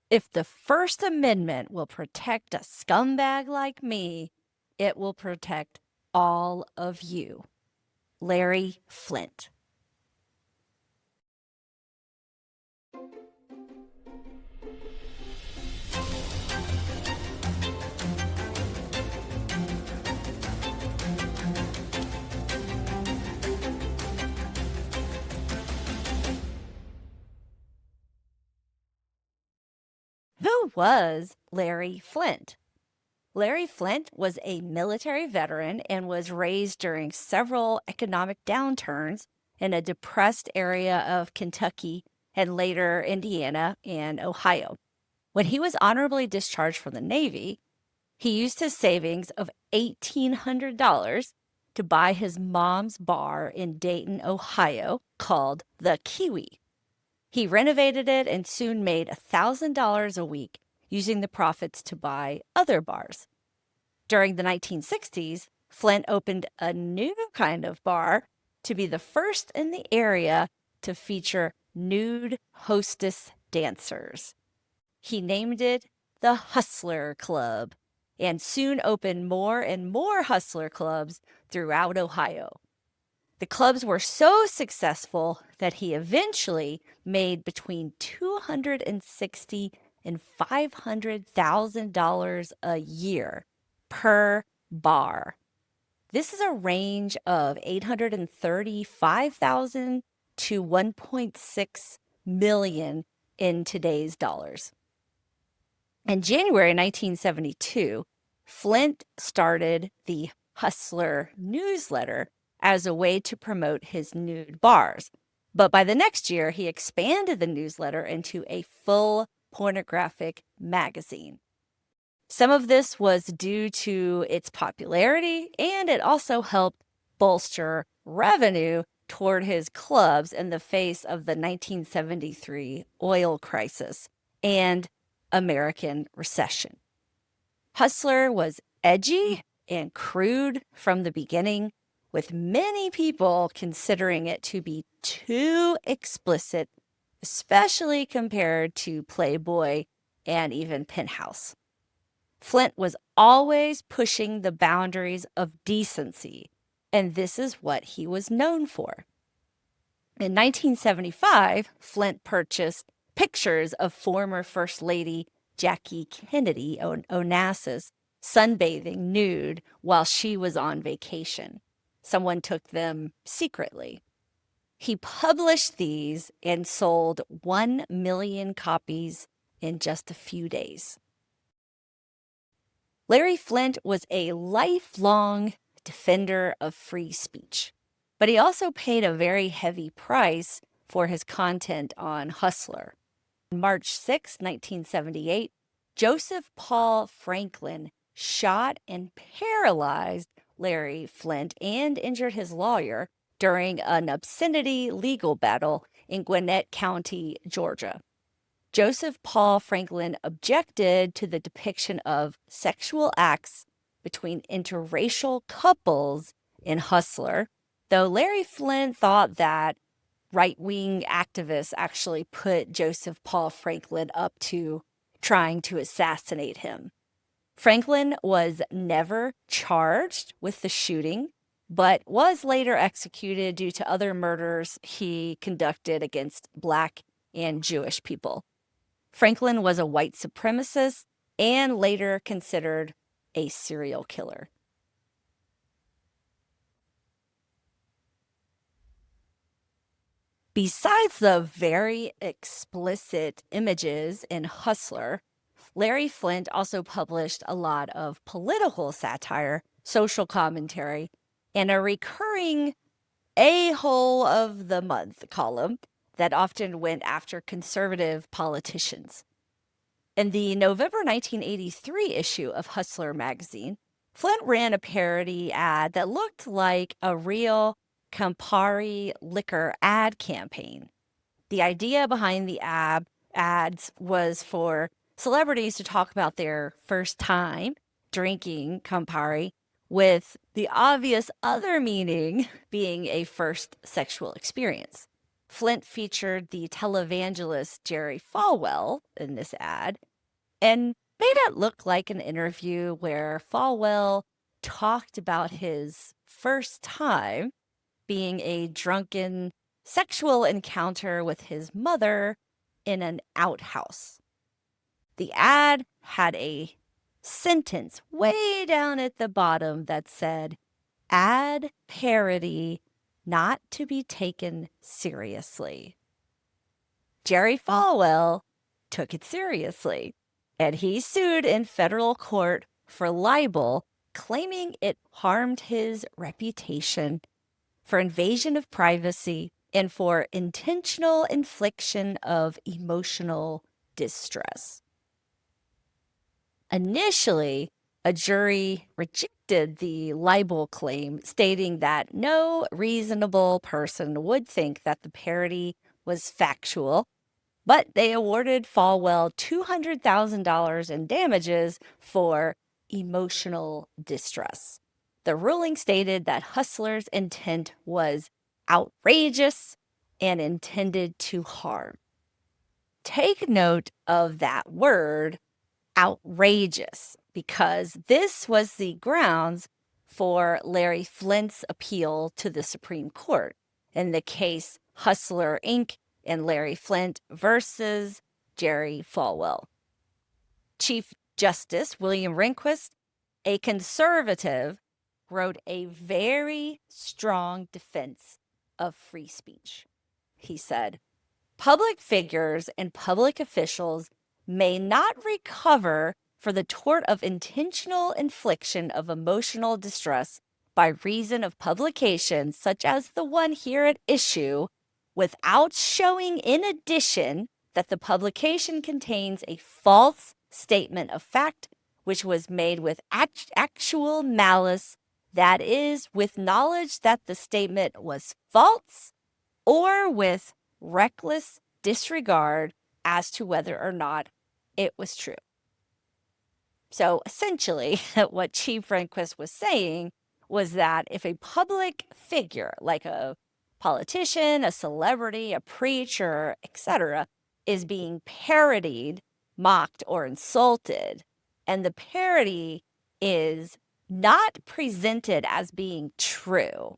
If the First Amendment will protect a scumbag like me, it will protect all of you. Larry Flynt. Who was Larry Flynt? Larry Flynt was a military veteran and was raised during several economic downturns in a depressed area of Kentucky and later Indiana and Ohio. When he was honorably discharged from the Navy, he used his savings of $1,800 to buy his mom's bar in Dayton, Ohio, called the Kiwi. He renovated it and soon made $1,000 a week using the profits to buy other bars. During the 1960s, Flynt opened a new kind of bar to be the first in the area to feature nude hostess dancers. He named it the Hustler Club and soon opened more and more Hustler Clubs throughout Ohio. The clubs were so successful that he eventually made between $260,000 and $500,000 a year per bar. This is a range of $835,000 to $1.6 million in today's dollars. In January 1972, Flynt started the Hustler newsletter as a way to promote his nude bars. But by the next year, he expanded the newsletter into a full pornographic magazine. Some of this was due to its popularity, and it also helped bolster revenue toward his clubs in the face of the 1973 oil crisis and American recession. Hustler was edgy and crude from the beginning, with many people considering it to be too explicit, especially compared to Playboy and even Penthouse. Flynt was always pushing the boundaries of decency, and this is what he was known for. In 1975, Flynt purchased pictures of former First Lady Jackie Kennedy Onassis sunbathing nude while she was on vacation. Someone took them secretly. He published these and sold 1 million copies in just a few days. Larry Flynt was a lifelong defender of free speech, but he also paid a very heavy price for his content on Hustler. On March 6, 1978, Joseph Paul Franklin shot and paralyzed Larry Flynt and injured his lawyer during an obscenity legal battle in Gwinnett County, Georgia. Joseph Paul Franklin objected to the depiction of sexual acts between interracial couples in Hustler, though Larry Flynt thought that right-wing activists actually put Joseph Paul Franklin up to trying to assassinate him. Franklin was never charged with the shooting, but was later executed due to other murders he conducted against Black and Jewish people. Franklin was a white supremacist and later considered a serial killer. Besides the very explicit images in Hustler, Larry Flynt also published a lot of political satire, social commentary, and a recurring a-hole of the month column that often went after conservative politicians. In the November 1983 issue of Hustler magazine, Flynt ran a parody ad that looked like a real Campari liquor ad campaign. The idea behind the ads was for celebrities to talk about their first time drinking Campari, with the obvious other meaning being a first sexual experience. Flynt featured the televangelist Jerry Falwell in this ad and made it look like an interview where Falwell talked about his first time being a drunken sexual encounter with his mother in an outhouse. The ad had a sentence way down at the bottom that said, "Ad parody not to be taken seriously." Jerry Falwell took it seriously, and he sued in federal court for libel, claiming it harmed his reputation, for invasion of privacy, and for intentional infliction of emotional distress. Initially, a jury rejected the libel claim, stating that no reasonable person would think that the parody was factual, but they awarded Falwell $200,000 in damages for emotional distress. The ruling stated that Hustler's intent was outrageous and intended to harm. Take note of that word, outrageous, because this was the grounds for Larry Flynt's appeal to the Supreme Court in the case Hustler Inc. and Larry Flynt versus Jerry Falwell. Chief Justice William Rehnquist, a conservative, wrote a very strong defense of free speech. He said, "Public figures and public officials may not recover for the tort of intentional infliction of emotional distress by reason of publication such as the one here at issue, without showing in addition that the publication contains a false statement of fact which was made with actual malice, that is, with knowledge that the statement was false, or with reckless disregard as to whether or not it was true." So essentially, what Chief Rehnquist was saying was that if a public figure, like a politician, a celebrity, a preacher, etc., is being parodied, mocked, or insulted, and the parody is not presented as being true,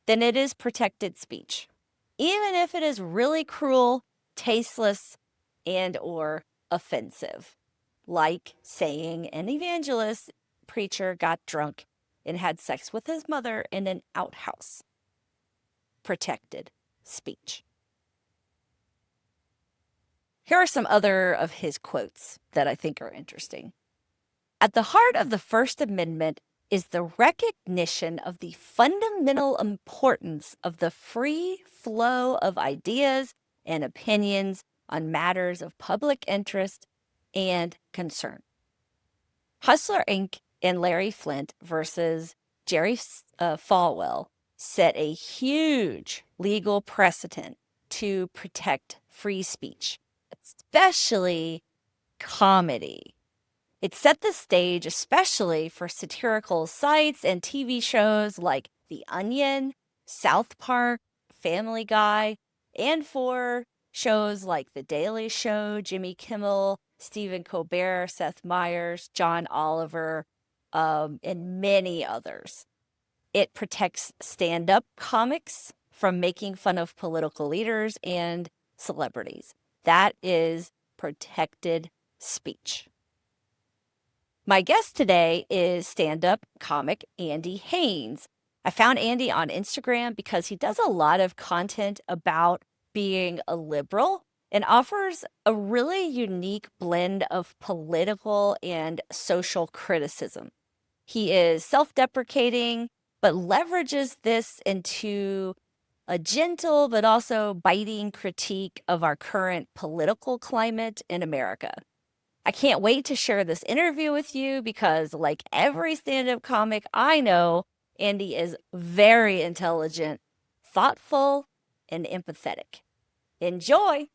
then it is protected speech, even if it is really cruel, tasteless, and or offensive, like saying an evangelist preacher got drunk and had sex with his mother in an outhouse. Protected speech. Here are some other of his quotes that I think are interesting. "At the heart of the First Amendment is the recognition of the fundamental importance of the free flow of ideas and opinions on matters of public interest and concern." Hustler Inc. and Larry Flynt versus Jerry Falwell set a huge legal precedent to protect free speech, especially comedy. It set the stage especially for satirical sites and TV shows like The Onion, South Park, Family Guy, and for shows like The Daily Show, Jimmy Kimmel, Stephen Colbert, Seth Meyers, John Oliver, and many others. It protects stand-up comics from making fun of political leaders and celebrities. That is protected speech. My guest today is stand-up comic Andy Haynes. I found Andy on Instagram because he does a lot of content about being a liberal and offers a really unique blend of political and social criticism. He is self-deprecating, but leverages this into a gentle but also biting critique of our current political climate in America. I can't wait to share this interview with you because, like every stand-up comic I know, Andy is very intelligent, thoughtful, and empathetic. Enjoy!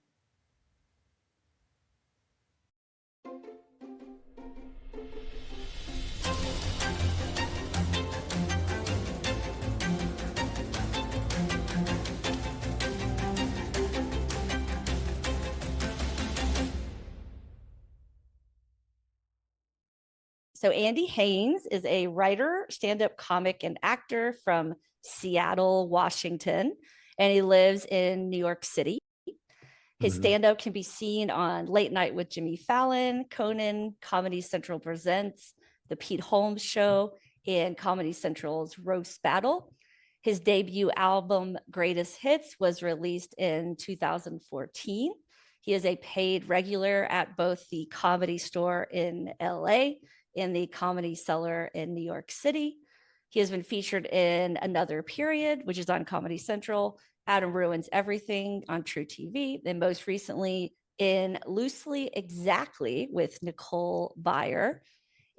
So Andy Haynes is a writer, stand-up comic, and actor from Seattle, Washington, and he lives in New York City. His Mhm. stand-up can be seen on Late Night with Jimmy Fallon, Conan, Comedy Central Presents, The Pete Holmes Show, and Comedy Central's Roast Battle. His debut album, Greatest Hits, was released in 2014. He is a paid regular at both the Comedy Store in LA and the Comedy Cellar in New York City. He has been featured in Another Period, which is on Comedy Central, Adam Ruins Everything on True TV, and most recently in Loosely Exactly with Nicole Byer.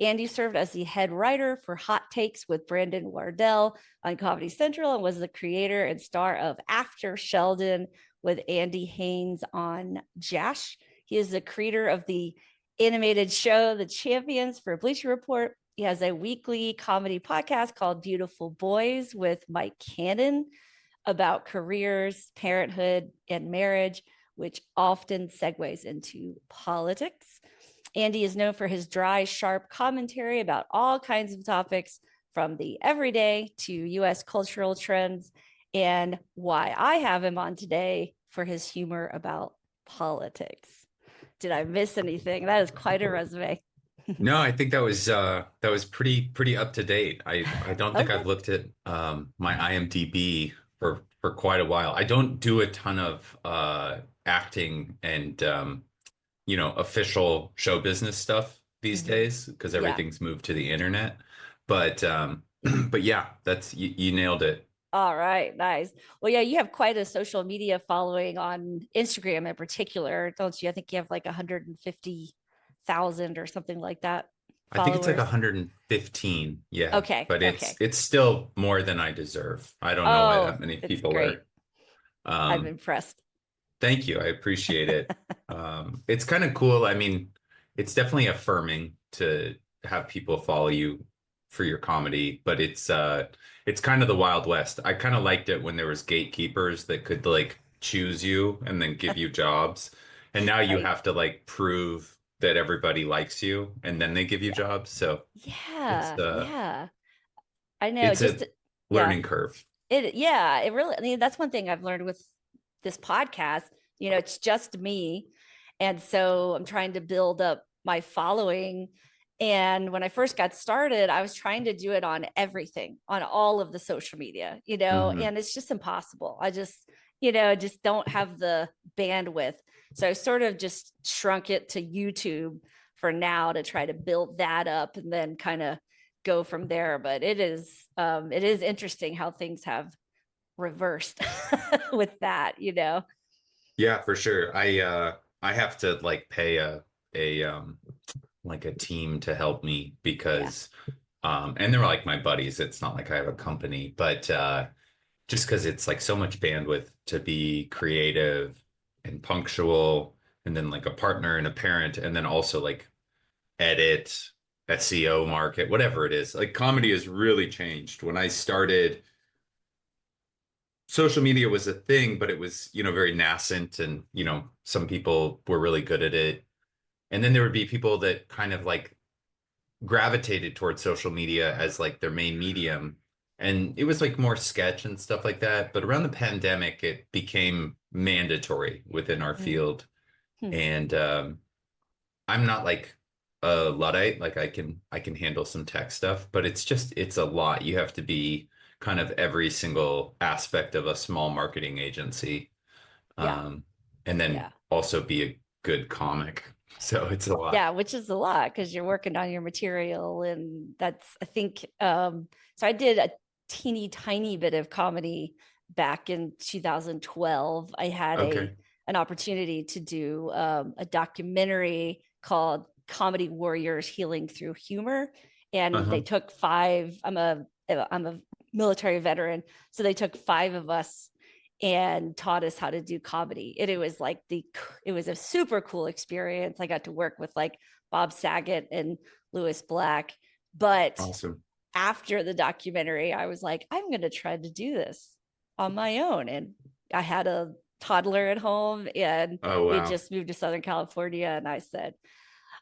Andy served as the head writer for Hot Takes with Brandon Wardell on Comedy Central and was the creator and star of After Sheldon with Andy Haynes on Jash. He is the creator of the animated show The Champions for Bleacher Report. He has a weekly comedy podcast called Beautiful Boys with Mike Cannon about careers, parenthood, and marriage, which often segues into politics. Andy is known for his dry, sharp commentary about all kinds of topics, from the everyday to US cultural trends, and why I have him on today for his humor about politics. Did I miss anything? That is quite a resume. No, I think that was pretty up to date. I don't think Okay. I've looked at my IMDb for quite a while. I don't do a ton of acting and official show business stuff these Mhm. days because Yeah. everything's moved to the internet. But but yeah, that's you nailed it. All right, nice. Well, yeah, you have quite a social media following on Instagram in particular, don't you? I think you have like 150,000 or something like that I think it's like followers. 115, yeah, Okay, but okay. it's still more than I deserve. I don't know why Oh, that many it's people great. are. I'm Um, impressed. Thank you. I appreciate it. It's kind of cool. I mean, it's definitely affirming to have people follow you for your comedy, but it's kind of the Wild West. I kind of liked it when there was gatekeepers that could like choose you and then give you jobs. And now you Right. have to like prove that everybody likes you and then they give you Yeah. jobs. So it's Yeah. uh Yeah. I know. it's Just, a yeah. learning curve. Yeah, it really, I mean, that's one thing I've learned with this podcast. It's just me. And so I'm trying to build up my following. And when I first got started, I was trying to do it on everything, on all of the social media, Hmm. and it's just impossible. I just don't have the bandwidth. So I sort of just shrunk it to YouTube for now to try to build that up and then kind of go from there. But it is interesting how things have reversed with that. Yeah, for sure. I have to like pay a like a team to help me Yeah. because and they're like my buddies. It's not like I have a company, but just because it's like so much bandwidth to be creative and punctual and then like a partner and a parent and then also like edit, SEO market, whatever it is. Like comedy has really changed. When I started, social media was a thing, but it was, very nascent and, some people were really good at it. And then there would be people that kind of like gravitated towards social media as like their main medium. And it was like more sketch and stuff like that. But around the pandemic, it became mandatory within our field. Mm-hmm. And I'm not like a Luddite, like I can handle some tech stuff, but it's a lot. You have to be kind of every single aspect of a small marketing agency. Yeah. Um, and then Yeah. also be a good comic. So it's a lot. Yeah, which is a lot because you're working on your material. And that's, I think, so I did a teeny tiny bit of comedy back in 2012. I had Okay. an opportunity to do a documentary called Comedy Warriors Healing Through Humor. And they Uh-huh. took I'm a military veteran. So they took five of us and taught us how to do comedy. And it was a super cool experience. I got to work with like Bob Saget and Lewis Black. But Awesome. after the documentary, I was like, I'm going to try to do this on my own. And I had a toddler at home and Oh, we had wow. just moved to Southern California. And I said,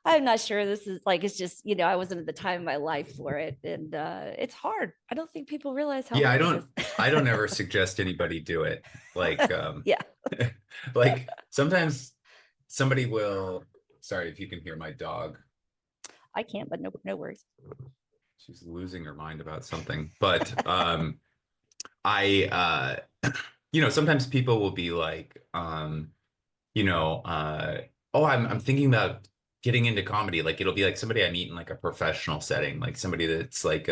I'm not sure this is like, it's just, I wasn't at the time of my life for it. And it's hard. I don't think people realize how Yeah, hard it I is. don't ever suggest anybody do it. Like, Yeah, like sometimes somebody will, sorry if you can hear my dog. I can't, but no worries. She's losing her mind about something. But I sometimes people will be like, you know, oh, I'm thinking about getting into comedy. Like it'll be like somebody I meet in like a professional setting, like somebody that's like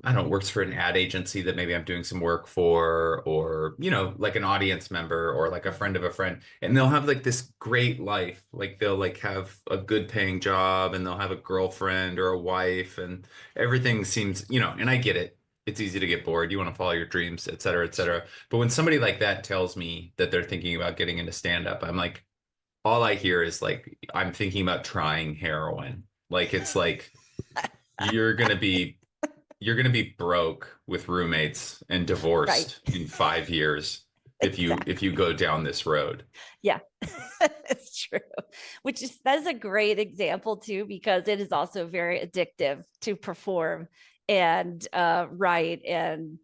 I don't know, works for an ad agency that maybe I'm doing some work for, or, like an audience member or like a friend of a friend. And they'll have like this great life. Like they'll like have a good paying job and they'll have a girlfriend or a wife and everything seems, and I get it. It's easy to get bored. You want to follow your dreams, et cetera, et Sure. cetera. But when somebody like that tells me that they're thinking about getting into stand up, I'm like, all I hear is like, I'm thinking about trying heroin. Like it's like, you're gonna be you're going to be broke with roommates and Right. divorced in 5 years if you Exactly. go down this road. Yeah, it's true. That's a great example too, because it is also very addictive to perform and write and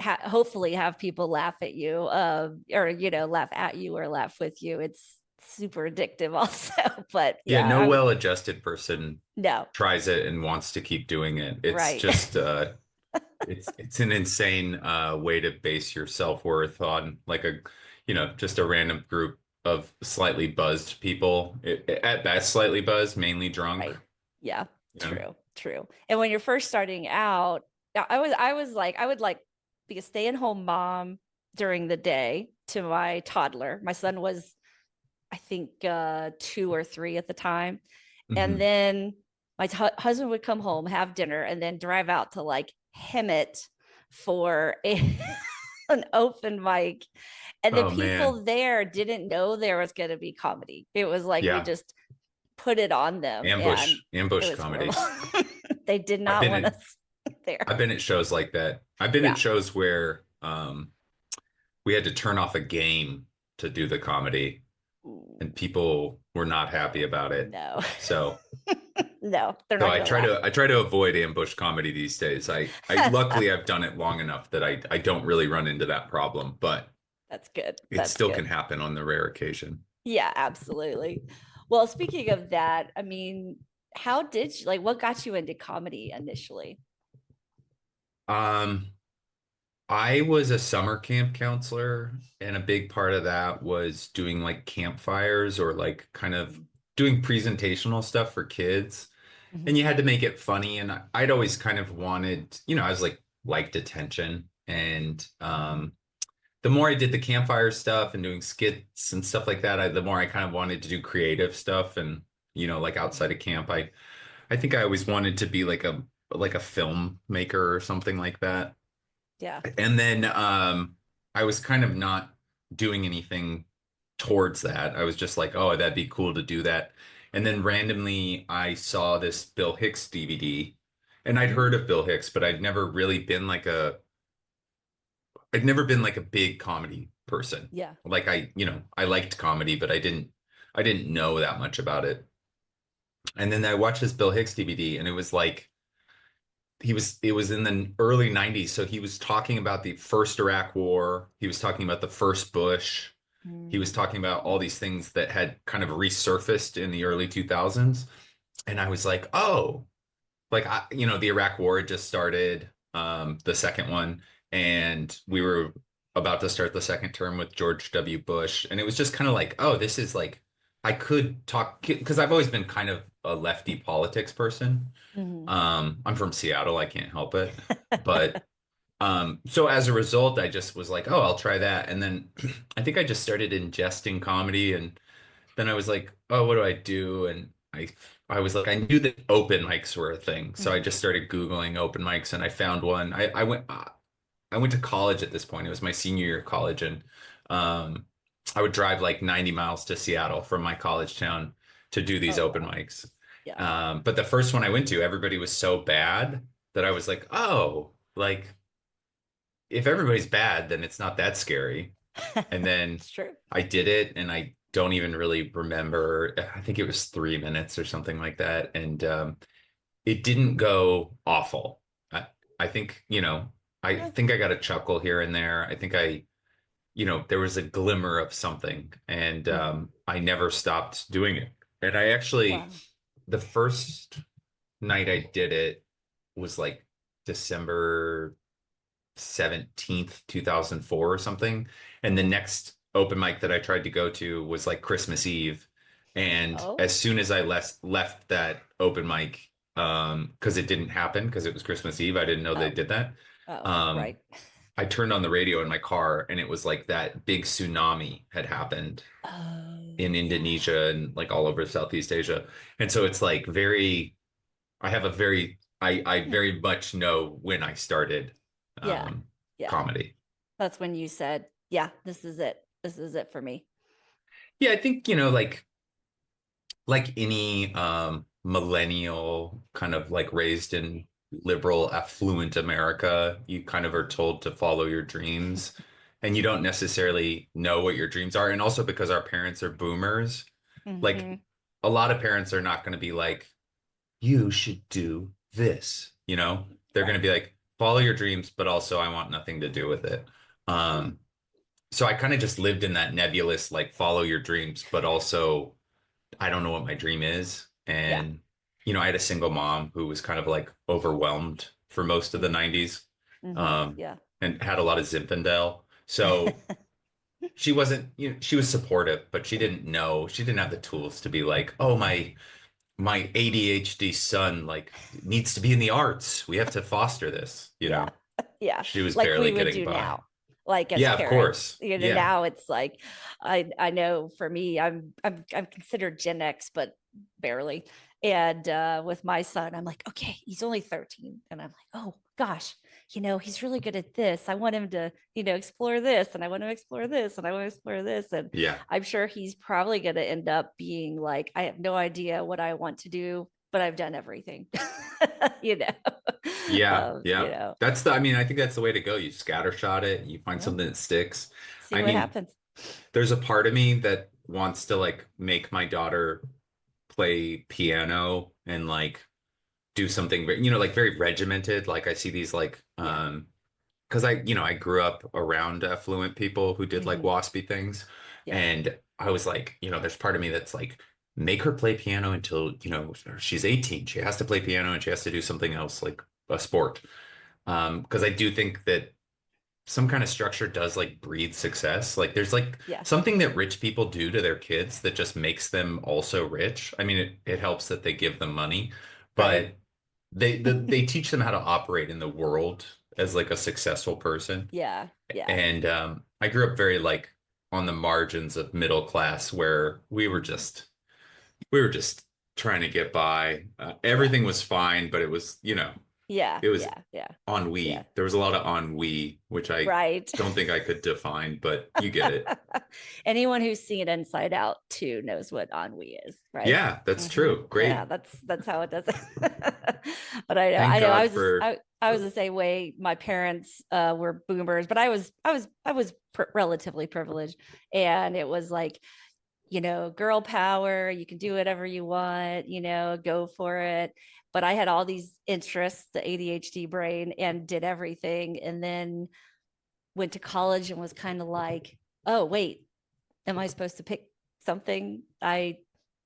hopefully have people laugh at you, or laugh at you or laugh with you. It's super addictive also. But Yeah, yeah, no well-adjusted person no, tries it and wants to keep doing it. It's right. just it's an insane way to base your self-worth on like just a random group of slightly buzzed people. At best slightly buzzed, mainly drunk, Right. Yeah, you know. true. And when you're first starting out, I was like, I would like be a stay-at-home mom during the day to my toddler. My son was, I think, 2 or 3 at the time. And Mhm. then my husband would come home, have dinner, and then drive out to like Hemet for an open mic. And the Oh man. people there didn't know there was going to be comedy. It was like we Yeah. just put it on them, and it Ambush was horrible. comedy. They did I've not been want at us there. I've been at shows like that. I've been at Yeah. shows where we had to turn off a game to do the comedy Ooh, and people were not happy about it. no. So No, they're so not I going to try laugh. to I try to avoid ambush comedy these days. I luckily I've done it long enough that I don't really run into that problem, but That's good. it That's still can good. happen on the rare occasion. Yeah, absolutely. Well, speaking of that, I mean, how did you like, what got you into comedy initially? Um I was a summer camp counselor, and a big part of that was doing like campfires or like kind of doing presentational stuff for kids. And Mhm. you had to make it funny. And I'd always kind of wanted, I was like liked attention. And the more I did the campfire stuff and doing skits and stuff like that, the more I kind of wanted to do creative stuff and like outside of camp. I think I always wanted to be like a filmmaker or something like that. Yeah. And then I was kind of not doing anything towards that. I was just like, oh, that'd be cool to do that. And then randomly I saw this Bill Hicks DVD, and I'd heard Mm, of Bill Hicks, but I'd never been like a big comedy person. yeah. Like I liked comedy, but I didn't know that much about it. And then I watched this Bill Hicks DVD, and it was like it was in the early 90s, so he was talking about the first Iraq war, he was talking about the first Bush, he was Mm, talking about all these things that had kind of resurfaced in the early 2000s. And I was like, oh, like the Iraq war had just started, the second one, and we were about to start the second term with George W. Bush, and it was just kind of like, oh, this is like I could talk because I've always been kind of a lefty politics person. mhm. I'm from Seattle, I can't help it. But so as a result, I just was like, oh, I'll try that. And then I think I just started ingesting comedy, and then I was like, oh, what do I do? And I was like, I knew that open mics were a thing. So I Mhm. just started Googling open mics, and I found one. I went to college at this point. It was my senior year of college, and um I would drive like 90 miles to Seattle from my college town to do these Oh, open wow. mics. Yeah. But the first one I went to, everybody was so bad that I was like, oh, like if everybody's bad, then it's not that scary. And then It's true. I did it, and I don't even really remember. I think it was 3 minutes or something like that. And it didn't go awful. I think, I Yeah. think I got a chuckle here and there. I think there was a glimmer of something, and Mhm. I never stopped doing it. And I actually, Wow. the first night I did it was like December 17th, 2004 or something. And the Hmm. next open mic that I tried to go to was like Christmas Eve. And Oh, as soon as I left that open mic, because it didn't happen because it was Christmas Eve, I didn't know they oh, did that. oh, Um, right. I turned on the radio in my car and it was like that big tsunami had happened Oh, in yeah. Indonesia and like all over Southeast Asia. And so it's like I have a very, I Yeah. very much know when I started Yeah. um, Yeah. comedy. That's when you said, yeah, this is it. This is it for me. Yeah, I think, like any millennial kind of like raised in liberal, affluent America, you kind of are told to follow your dreams and you don't necessarily know what your dreams are. And also because our parents are boomers, like Hmm. a lot of parents are not going to be like, you should do this, They're going to Right. be like, follow your dreams, but also I want nothing to do with it. Hmm. So I kind of just lived in that nebulous, like, follow your dreams, but also I don't know what my dream is. Yeah. And, I had a single mom who was kind of like overwhelmed for most of the Hmm. 90s, Hmm. Yeah. and had a lot of Zinfandel. So she wasn't, she was supportive, but she didn't have the tools to be like, oh, my ADHD son like needs to be in the arts. We have to foster this, Yeah. Yeah. She was Like we barely would getting do by. now, like as Yeah, of parents. course. Yeah. Now it's like I know for me, I'm considered Gen X, but barely. And with my son, I'm like, okay, he's only 13. And I'm like, oh gosh, he's really good at this. I want him to, explore this, and I want to explore this, and I want to explore this. And Yeah. I'm sure he's probably gonna end up being like, I have no idea what I want to do, but I've done everything. you know. Yeah. Yeah. You know, I mean, I think that's the way to go. You scattershot it, you find yeah. something that sticks. See I what mean, happens. there's a part of me that wants to like make my daughter play piano and like do something, like very regimented. Like I see these like, Yeah. because I grew up around affluent people who did like Hmm. waspy things. Yeah. And I was like, there's part of me that's like, make her play piano until, she's 18. She has to play piano and she has to do something else like a sport. Because I do think that some kind of structure does like breed success. Like there's like Yeah. something that rich people do to their kids that just makes them also rich. I mean, it helps that they give them money, Right. but they teach them how to operate in the world as like a successful person. Yeah. Yeah. And I grew up very like on the margins of middle class where Hmm. we were just trying to get by. Yeah. Everything was fine, but it was, Yeah. it was Yeah. Yeah. Yeah. ennui. There was a lot of ennui, which I Right. don't think I could define, but you get it. Anyone who's seen Inside Out too knows what ennui is, right? Yeah, that's Hmm. true. Yeah, Great. that's how it does it. But I know, Thank I God was just, for I was the same way. My parents were boomers, but I was relatively privileged, and it was like, girl power. You can do whatever you want, go for it. But I had all these interests, the ADHD brain, and did everything, and then went to college and was kind of like, oh wait, am I supposed to pick something? I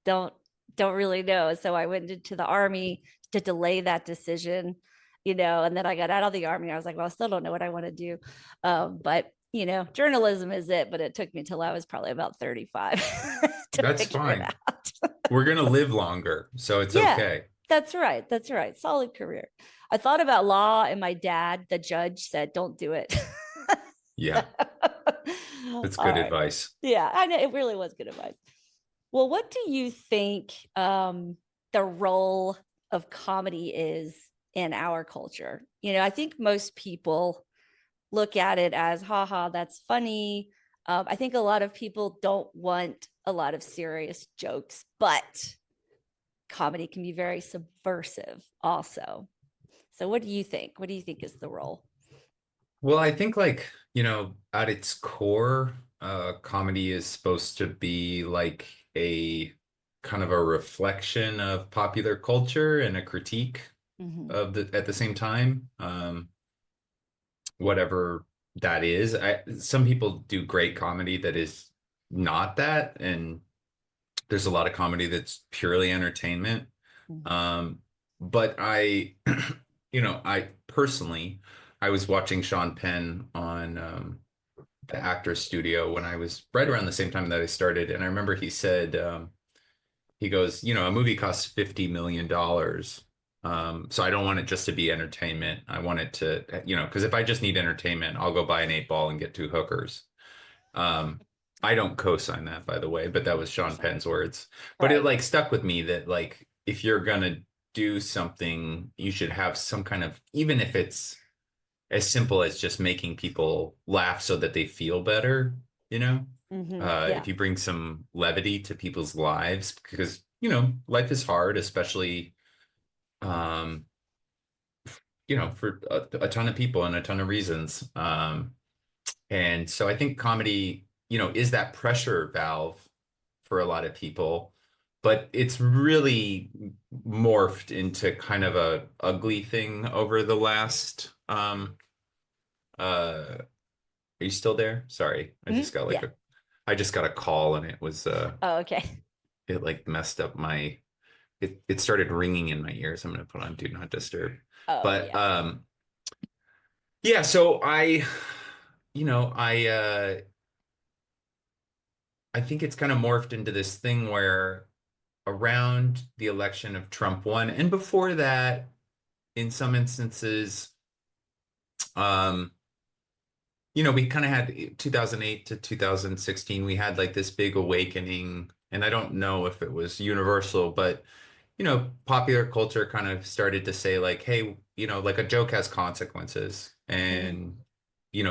don't don't really know. So I went into the army to delay that decision, and then I got out of the army. I was like, well, I still don't know what I want to do. But journalism is it, but it took me till I was probably about 35 to that's figure it fine. out. We're gonna live longer, so it's Yeah, okay. that's right. That's right. Solid career. I thought about law, and my dad, the judge, said, don't do it. So, Yeah, that's all good right. advice. Yeah, I know it really was good advice. Well, what do you think the role of comedy is in our culture? I think most people look at it as, haha, that's funny. I think a lot of people don't want a lot of serious jokes, but comedy can be very subversive also. So, what do you think? What do you think is the role? Well, I think like, at its core, comedy is supposed to be like a kind of a reflection of popular culture and a critique Hmm. of the at the same time. Whatever that is. Some people do great comedy that is not that, and there's a lot of comedy that's purely entertainment. Hmm. Um, but I personally, I was watching Sean Penn on the Actors Studio when I was right around the same time that I started, and I remember he said, he goes, a movie costs $50 million. So I don't want it just to be entertainment. I want it to, because if I just need entertainment, I'll go buy an 8 ball and get two hookers. Um, I don't co-sign that, by the way, but that was Sean Penn's words. But it Right. like stuck with me that like if you're gonna do something, you should have some kind of, even if it's as simple as just making people laugh so that they feel better, you know? Yeah. If you bring some levity to people's lives, because life is hard, especially um, for a ton of people and a ton of reasons. And so I think comedy, is that pressure valve for a lot of people, but it's really morphed into kind of a ugly thing over the last are you still there? Sorry. Yeah. I just got a call and it was Oh, okay. it like messed up it started ringing in my ears. I'm gonna put on do not disturb. Oh, But yeah. yeah, so you know, I think it's kind of morphed into this thing where around the election of Trump won, and before that, in some instances, um, we kind of had 2008 to 2016, we had like this big awakening, and I don't know if it was universal, but popular culture kind of started to say like, hey, like a joke has consequences, Hmm. and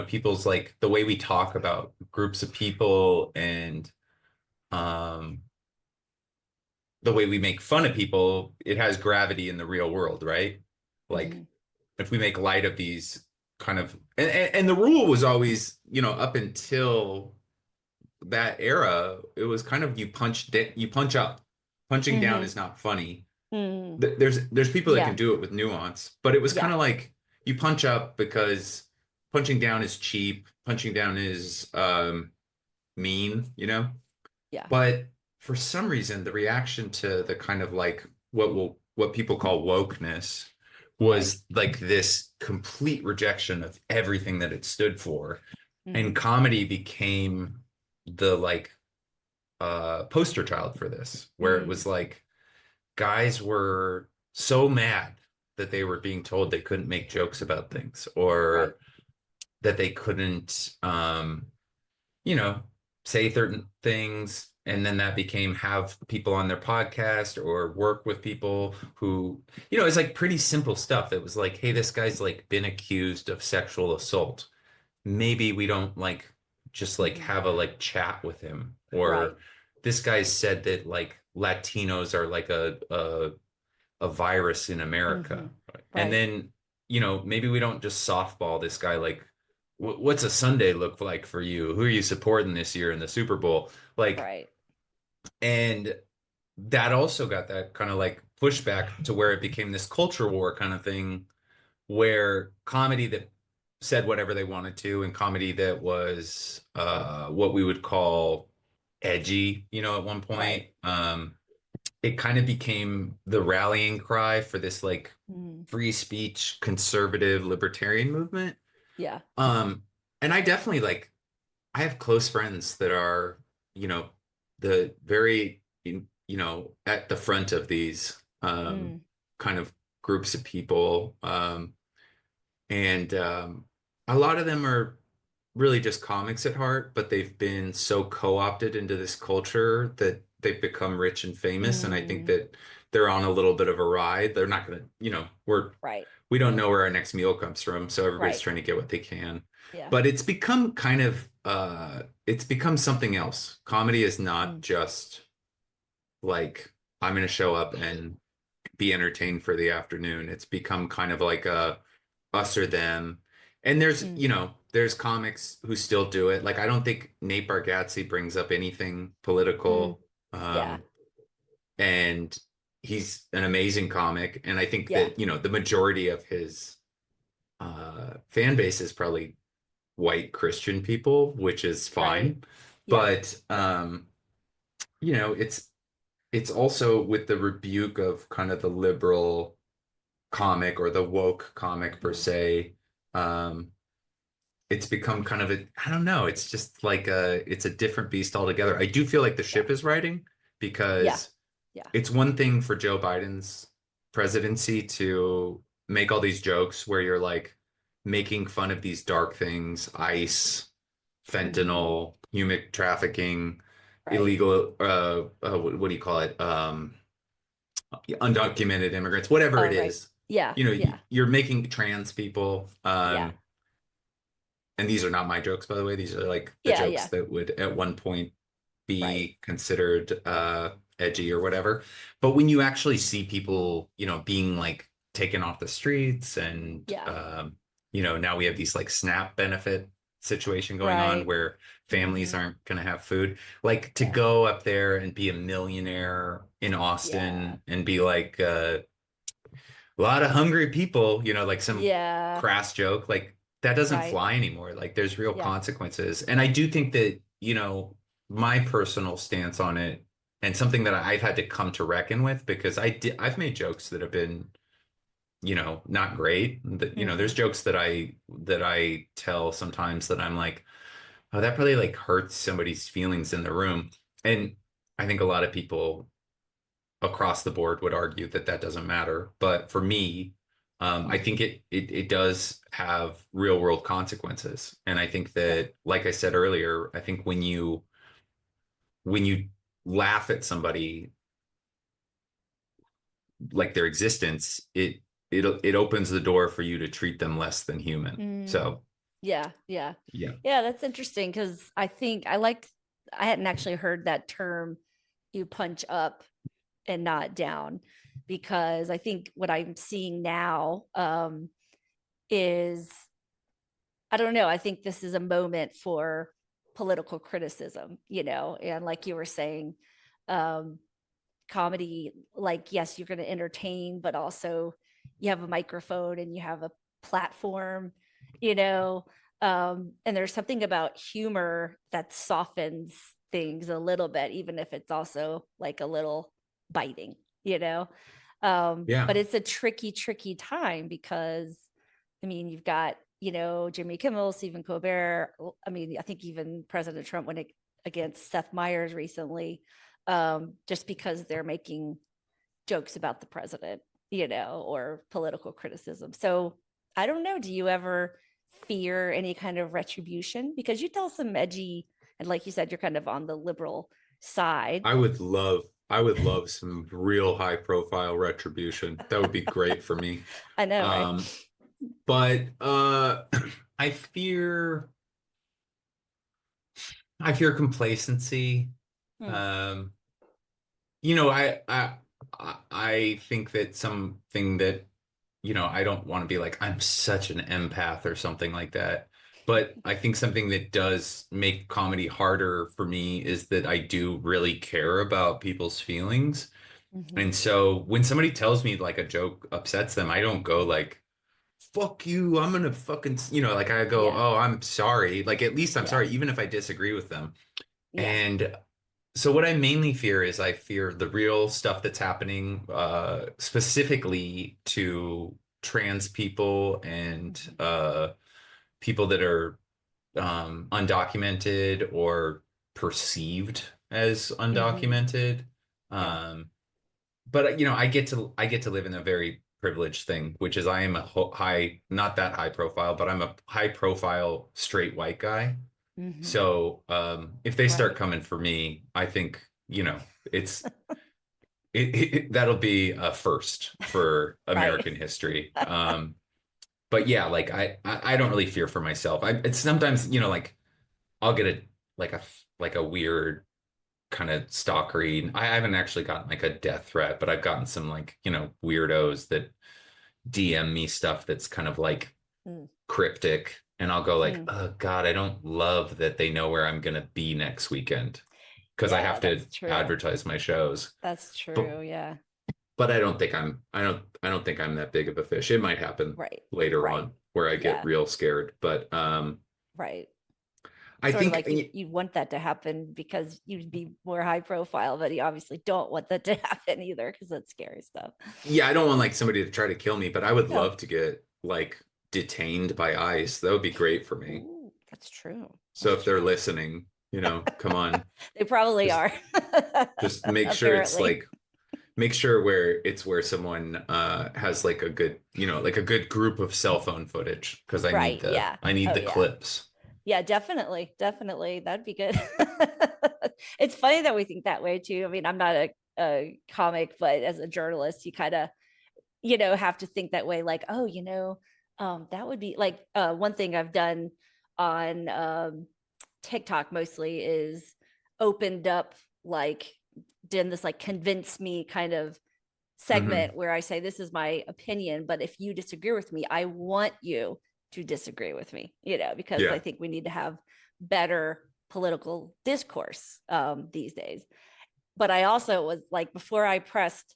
people's like the way we talk about groups of people and um the way we make fun of people, it has gravity in the real world, right? Like Hmm. if we make light of these kind of and the rule was always, up until that era, it was kind of you punch up. Punching down Hmm. is not funny. Hmm. There's people that can Yeah. do it with nuance, but it was kind Yeah. of like you punch up because punching down is cheap, punching down is mean. Yeah. But for some reason, the reaction to the kind of like what people call wokeness Right. was like this complete rejection of everything that it stood for. And Hmm. comedy became the like poster child for this, where it Hmm. was like guys were so mad that they were being told they couldn't make jokes about things Right. or that they couldn't you know, say certain things, and then that became have people on their podcast or work with people who, it's like pretty simple stuff. It was like, hey, this guy's like been accused of sexual assault. Maybe we don't like just like Hmm. have a like chat with him. Right. Or this guy said that like Latinos are like a virus in Hmm. America. And Right. then, maybe we don't just softball this guy like, what's a Sunday look like for you? Who are you supporting this year in the Super Bowl? Like, Right. and that also got that kind of like pushback to where it became this culture war kind of thing where comedy that said whatever they wanted to and comedy that was what we would call edgy, at one point. Right. It kind of became the rallying cry for this like Hmm. free speech, conservative, libertarian movement. Yeah. Um, and I definitely like I have close friends that are, you know, the very, at the front of these Mm. kind of groups of people. And a lot of them are really just comics at heart, but they've been so co-opted into this culture that they've become rich and famous. And I think Mm. that they're on a little bit of a ride. They're not gonna, Right. we don't know where our next meal comes from, so everybody's Right. trying to get what they can. Yeah. But it's become kind of it's become something else. Comedy is not Mm. just like I'm gonna show up and be entertained for the afternoon. It's become kind of like a us or them. And there's, Mm. there's comics who still do it. Like I don't think Nate Bargatze brings up anything Mm, political. yeah. And he's an amazing comic. And I think Yeah. that, the majority of his fan base is probably white Christian people, which is Right. fine. Yeah. But it's also with the rebuke of kind of the liberal comic or the woke comic per Mm, se. Um, it's become kind of I don't know, it's just like it's a different beast altogether. I do feel like the yeah. ship is riding Yeah. because Yeah. it's one thing for Joe Biden's presidency to make all these jokes where you're like making fun of these dark things, ICE, Hmm. fentanyl, human trafficking, Right. illegal, what do you call it? Undocumented immigrants, whatever Oh, it right. is. Yeah. Yeah. You're making trans people, Yeah. and these are not my jokes, by the way. These are like the Yeah. jokes Yeah. that would at one point Right. be considered edgy or whatever. But when you actually see people, being like taken off the streets and Yeah. now we have these like SNAP benefit situation going on Right. where families Hmm. aren't going to have food. Like to Yeah. go up there and be a millionaire in Yeah. Austin and be like a lot of hungry people, like some Yeah. crass joke, like that doesn't Right. fly anymore. Like there's real Yeah. consequences. And I do think that, my personal stance on it and something that I've had to come to reckon with because I've made jokes that have been, not great. That, there's Hmm. jokes that I tell sometimes that I'm like, oh, that probably like hurts somebody's feelings in the room. And I think a lot of people across the board would argue that that doesn't matter. But for me, I think Hmm. it does have real world consequences. And I think Yeah. that, like I said earlier, I think when you laugh at somebody like their existence, it opens the door for you to treat them less than human. Mm. So Yeah. Yeah. yeah, Yeah. That's interesting because I hadn't actually heard that term, you punch up and not down, because I think what I'm seeing now is, I don't know, I think this is a moment for political criticism, and like you were saying, um, comedy, like, yes, you're going to entertain, but also you have a microphone and you have a platform, you know, and there's something about humor that softens things a little bit, even if it's also like a little biting, you know. yeah, But it's a tricky time because, I mean, you've got, Jimmy Kimmel, Stephen Colbert. I mean, I think even President Trump went against Seth Meyers recently, just because they're making jokes about the president, or political criticism. So I don't know. Do you ever fear any kind of retribution? Because you tell some edgy, and like you said, you're kind of on the liberal side. I would love some real high profile retribution. That would be great for me. I know, right? Um, but I fear I fear complacency. Hmm. Um, I think that something that, I don't want to be like, I'm such an empath or something like that. But I think something that does make comedy harder for me is that I do really care about people's feelings. Hmm. And so when somebody tells me like a joke upsets them, I don't go like, fuck you, I'm gonna fucking, like I go, Yeah. oh, I'm sorry. Like at least I'm Yeah. sorry, even if I disagree with them. Yeah. And so what I mainly fear is I fear the real stuff that's happening, specifically to trans people and Hmm. people that are undocumented or perceived as Hmm. undocumented. Yeah. Um, but I get to live in a very privileged thing, which is I am a high, not that high profile, but I'm a high profile straight white guy. Hmm. So if they start Right. coming for me, I think, it's that'll be a first for Right. American history. But yeah, like I don't really fear for myself. It's sometimes, like I'll get like a weird kind of stalkery. I haven't actually gotten like a death threat, but I've gotten some like, weirdos that DM me stuff that's kind of like Mm. cryptic. and I'll go like, Mm. oh God, I don't love that they know where I'm gonna be next weekend because I Yeah, have to that's true. advertise my shows. That's But true. Yeah. I don't think I don't think I'm that big of a fish. It might happen Right. later Right. on where I get Yeah. real scared. But Right. I Sort of think like you'd want that to happen because you'd be more high profile, but you obviously don't want that to happen either because that's scary stuff. yeah, I don't want like somebody to try to kill me, but I would No. love to get like detained by ICE. That would be great for me. Ooh, that's true. So That's if they're true. listening, come on. They probably Just are. just make sure it's Apparently. like make sure where someone has like a good, like a good group of cell phone footage because Right. Yeah. I need Oh, the yeah. clips. Yeah, definitely. Definitely. That'd be good. It's funny that we think that way too. I mean, I'm not a comic, but as a journalist, you kind of, have to think that way, like, oh, that would be like one thing I've done on TikTok mostly is opened up like done this like convince me kind of Hmm. segment where I say this is my opinion, but if you disagree with me, I want you to disagree with me, because I Yeah. think we need to have better political discourse these days. But I also was like, before I pressed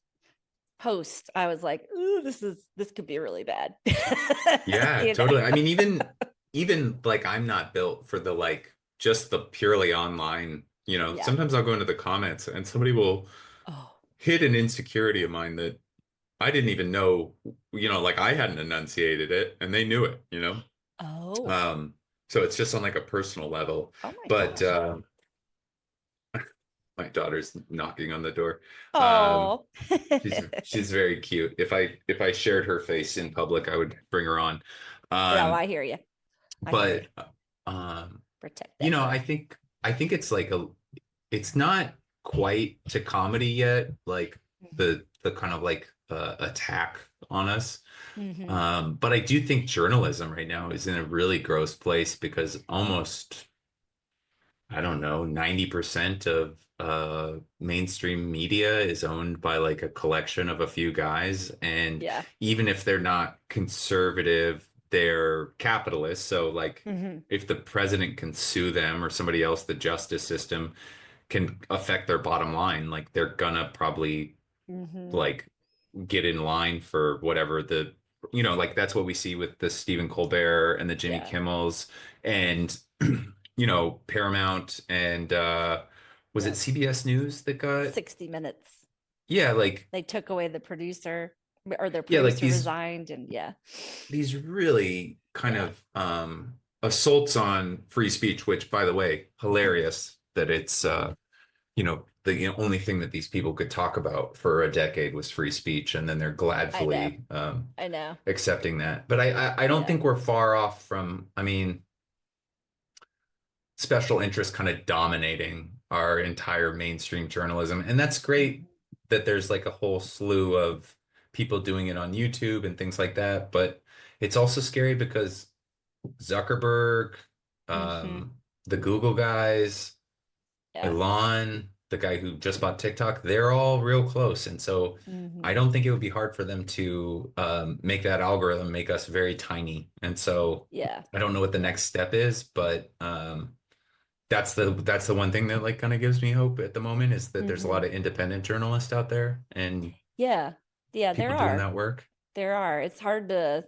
post, I was like, ooh, this could be really bad. Yeah, you know? totally. I mean, even like I'm not built for the like just the purely online, Yeah. sometimes I'll go into the comments and somebody will Oh. hit an insecurity of mine that I didn't even know, like I hadn't enunciated it and they knew it. Oh. Um, so it's just on like a personal level. Oh my But gosh. my daughter's knocking on the door. Um, Oh. she's very cute. If I shared her face in public, I would bring her on. No, Um, I hear you. I hear you. but um, Protect that girl. I think it's like it's not quite to comedy yet, like the kind of like attack on us. Mm-hmm. But I do think journalism right now is in a really gross place because almost, I don't know, 90% of mainstream media is owned by like a collection of a few guys. And Yeah. even if they're not conservative, they're capitalists. So like Mm-hmm. if the president can sue them or somebody else, the justice system can affect their bottom line, like they're gonna probably Mm-hmm. like get in line for whatever like that's what we see with the Stephen Colbert and the Jimmy Yeah. Kimmels and Paramount and was it Yep. CBS News that got 60 Minutes. yeah, like They took away the producer, or their yeah, like producer resigned, and yeah. these really kind Yeah. of assaults on free speech, which by the way, hilarious that it's the only thing that these people could talk about for a decade was free speech, and then they're I know. gladfully I know. accepting that. But I don't Yeah. think we're far off from, I mean, special interest kind of dominating our entire mainstream journalism. And that's great Mhm. that there's like a whole slew of people doing it on YouTube and things like that. But it's also scary because Zuckerberg, Mhm. the Google guys, Yeah. Elon, the guy who just bought TikTok, they're all real close. And so I Mhm. don't think it would be hard for them to make that algorithm make us very tiny. And so Yeah. I don't know what the next step is, but that's the one thing that like kind of gives me hope at the moment is that there's a lot Mhm. of independent journalists out there and Yeah. Yeah, people there doing are. that work. There are. It's hard to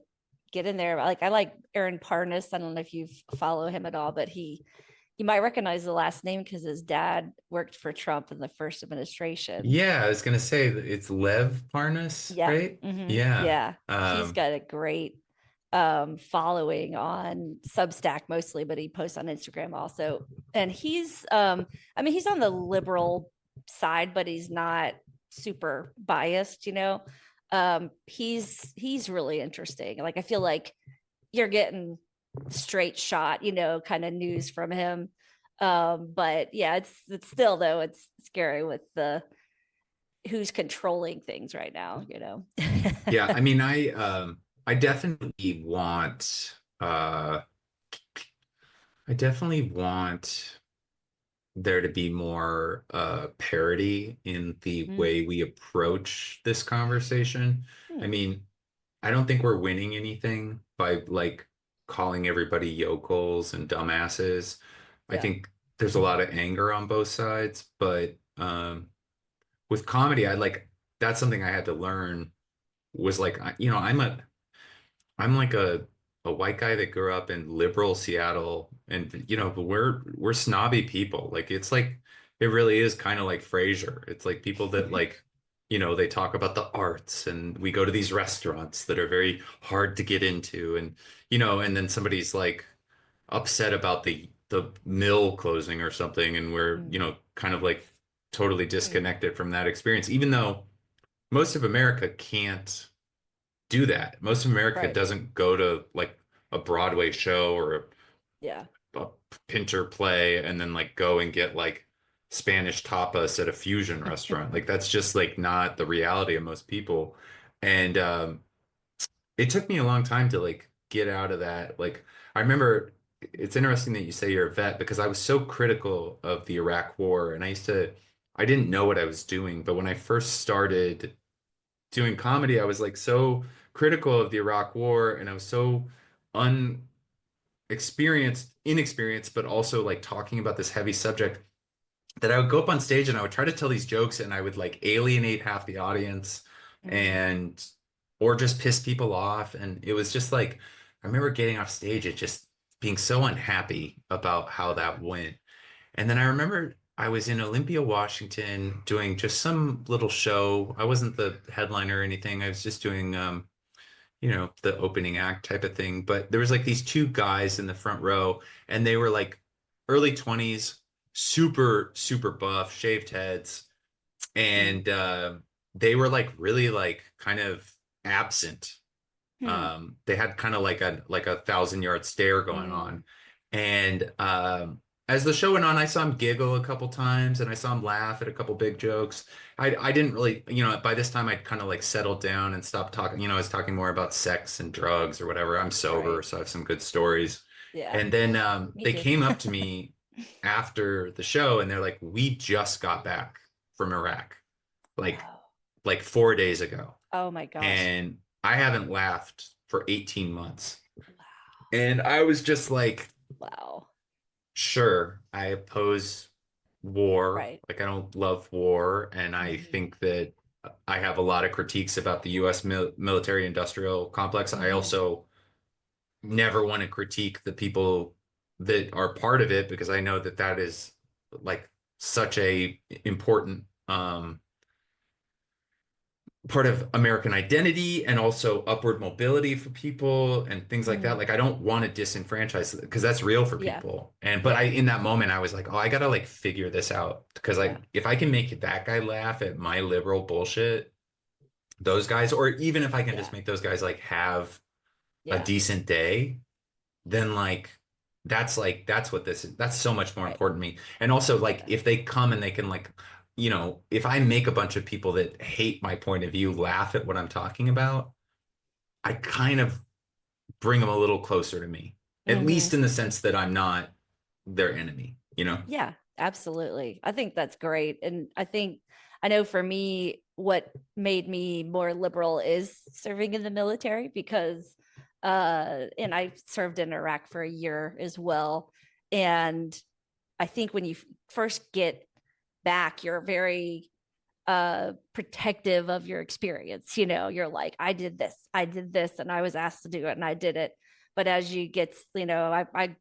get in there. Like I like Aaron Parnas. I don't know if you follow him at all, but you might recognize the last name because his dad worked for Trump in the first administration. Yeah, I was gonna say that it's Lev Parnas, Yeah. right? Yeah. Yeah. He's got a great following on Substack mostly, but he posts on Instagram also. And I mean, he's on the liberal side, but he's not super biased, he's really interesting. Like I feel like you're getting straight shot, kind of news from him. But yeah, it's still though, it's scary with the who's controlling things right now. Yeah, I mean I definitely want I definitely want there to be more parity in the Mm, way we approach this conversation. I hmm. mean, I don't think we're winning anything by like calling everybody yokels and dumbasses. I Yeah. think there's a lot of anger on both sides, but with comedy, I like that's something I had to learn was like I'm like a white guy that grew up in liberal Seattle, and but we're snobby people. Like it's like it really is kind of like Frasier. It's like people that like they talk about the arts, and we go to these restaurants that are very hard to get into, and and then somebody's like upset about the mill closing or something, and we're Mm. kind of like totally Mm. disconnected from that experience, even though most of America can't do that. Most of America Right. doesn't go to like a Broadway show or Yeah. a Pinter play and then like go and get like Spanish tapas at a fusion restaurant. Like that's just like not the reality of most people. And it took me a long time to like get out of that. Like I remember it's interesting that you say you're a vet because I was so critical of the Iraq War and I didn't know what I was doing, but when I first started doing comedy, I was like so critical of the Iraq War and I was so inexperienced, but also like talking about this heavy subject that I would go up on stage and I would try to tell these jokes and I would like alienate half the audience Mm. and or just piss people off. And it was just like I remember getting off stage and just being so unhappy about how that went. And then I remember I was in Olympia, Washington, doing just some little show. I wasn't the headliner or anything. I was just doing the opening act type of thing. But there was like these two guys in the front row, and they were like early 20s, super, super buff, shaved heads, Mm. and they were like really like kind of absent. Hmm. They had kind of like a 1,000-yard stare going Mm. on. And as the show went on, I saw him giggle a couple times and I saw him laugh at a couple big jokes. I didn't really, by this time I'd kind of like settled down and stopped talking. I was talking more about sex and drugs or whatever. I'm sober, Right. so I have some good stories. Yeah. And then Me they too. came up to me after the show and they're like, "We just got back from Iraq, like Oh. like 4 days ago." Oh my gosh. And I haven't laughed for 18 months. Wow. And I was just like, Wow. sure, I oppose war. Right. Like, I don't love war. And I Hmm. think that I have a lot of critiques about the US military industrial complex. I Hmm. also never want to critique the people that are part of it because I know that that is like such a important part of American identity and also upward mobility for people and things like that. Hmm. Like I don't want to disenfranchise because that's real for Yeah. people. And but Yeah. I in that moment I was like, oh, I gotta like figure this out because Yeah. if I can make that guy laugh at my liberal bullshit, those guys, or even if I can Yeah. just make those guys have a Yeah. decent day, then that's what this is. That's so much more Right. important to me. And also like Yeah. if they come and they can if I make a bunch of people that hate my point of view laugh at what I'm talking about, I kind of bring them a little closer to me, at Hmm. least in the sense that I'm not their enemy. Yeah, absolutely. I think that's great. And I know for me, what made me more liberal is serving in the military because, and I served in Iraq for a year as well. And I think when you first get back, you're very protective of your experience. You're like, I did this, and I was asked to do it, and I did it. But as you get, I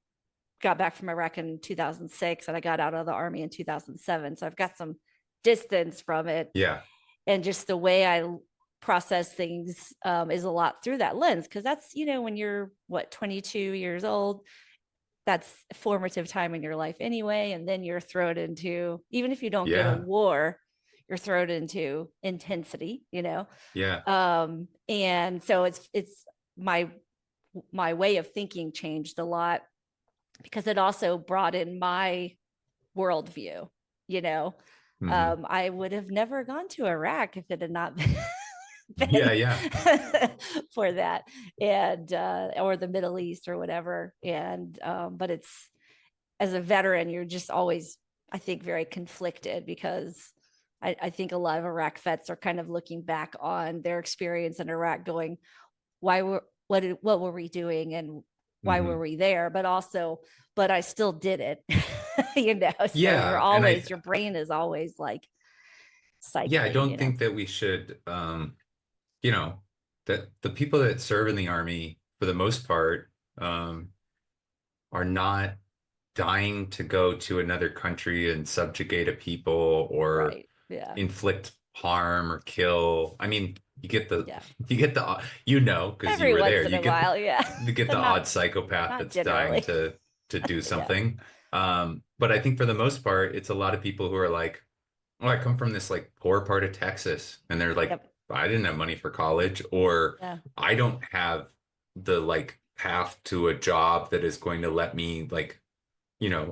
got back from Iraq in 2006 and I got out of the army in 2007. So I've got some distance from it. Yeah. And just the way I process things is a lot through that lens. Cause that's, when you're 22 years old, that's a formative time in your life anyway. And then you're thrown into, even if you don't go to Yeah. war, you're thrown into intensity. Yeah. And so it's my way of thinking changed a lot because it also brought in my worldview. You know, Hmm. I would have never gone to Iraq if it had not Yeah. been Yeah. for that, and or the Middle East or whatever. And but it's as a veteran, you're just always, I think, very conflicted because I think a lot of Iraq vets are kind of looking back on their experience in Iraq, going, "Why were what were we doing, and why were we there? But also, but I still did it, so you're Yeah, and always, your brain is always like I cycling, don't think that we should, you know, that the people that serve in the army, for the most part, um, are not dying to go to another country and subjugate a people or Right. Yeah. inflict harm or kill. I mean, you get the Yeah. you get the because you Every were once there, in a while. Yeah. you get But the not, odd psychopath not that's dying generally. to do Yeah. something. But I think for the most part, it's a lot of people who are like, oh, I come from this like poor part of Texas, and they're like, Yep. I didn't have money for college, or Yeah. I don't have the like path to a job that is going to let me like,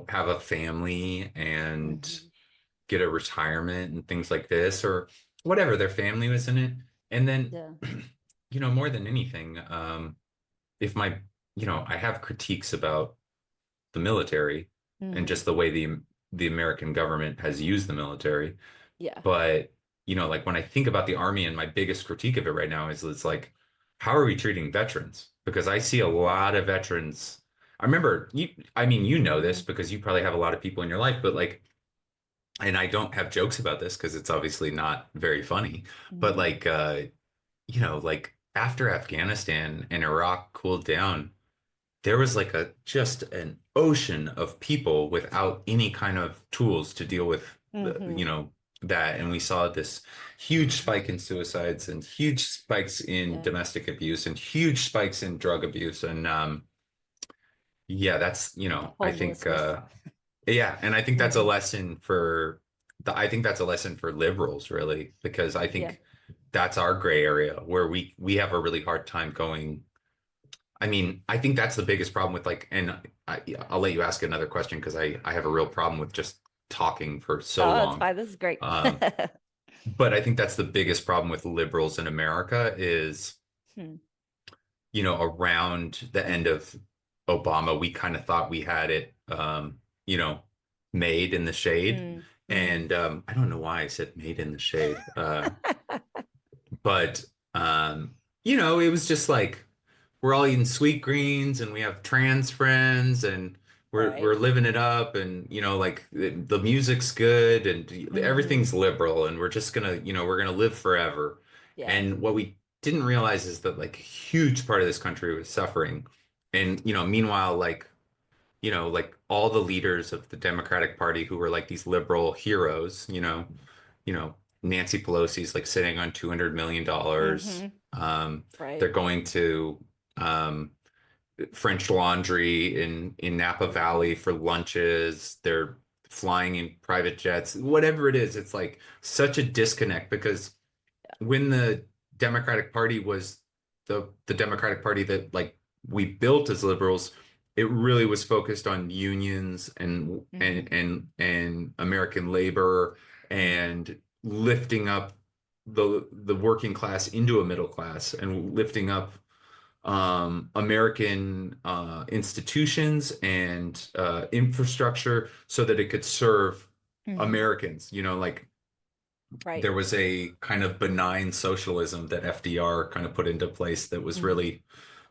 have a family and Hmm. get a retirement and things like this, or whatever their family was in it. And then, Yeah. more than anything, if my, I have critiques about the military and Hmm. just the way the American government has used the military. Yeah. But, like when I think about the army, and my biggest critique of it right now is it's like, how are we treating veterans? Because I see a Yeah. lot of veterans. I remember I mean, this Hmm. because you probably have a lot of people in your life, but like, and I don't have jokes about this because it's obviously not very funny, but Hmm. like, like after Afghanistan and Iraq cooled down, there was like just an ocean of people without any kind of tools to deal with Hmm. that. And we saw this huge spike in suicides and huge spikes in Yeah. domestic abuse and huge spikes in drug abuse. And yeah, that's, I think Homelessness. yeah, and I think that's a Hmm. lesson for I think that's a lesson for liberals, really, because I Yeah. think that's our gray area where we have a really hard time going. I mean, I think that's the biggest problem with like, and I'll let you ask another question because I have a real problem with just talking for so Oh, it's long. fine. This is great. Um, but I think that's the biggest problem with liberals in America is, Hmm. around the end of Obama, we kind of thought we had it, made in the shade. Mm. Mm. And I don't know why I said made in the shade. But it was just like we're all eating sweet greens and we have trans friends and we're Right. living it up, and like the music's good and Hmm. everything's liberal, and we're just gonna we're gonna live forever. Yeah. And what we didn't realize is that like a huge part of this country was suffering. And meanwhile, like like all the leaders of the Democratic Party who were like these liberal heroes, you know, Nancy Pelosi's like sitting on $200 million. Hmm. They're Right. going to um, French Laundry in Napa Valley for lunches. They're flying in private jets. Whatever it is, it's like such a disconnect because when the Democratic Party was the Democratic Party that like we built as liberals, it really was focused on unions and Hmm. and American labor and lifting up the working class into a middle class and lifting up American institutions and infrastructure so that it could serve Hmm. Americans. Like Right. there was a kind of benign socialism that FDR kind of put into place that was Hmm. really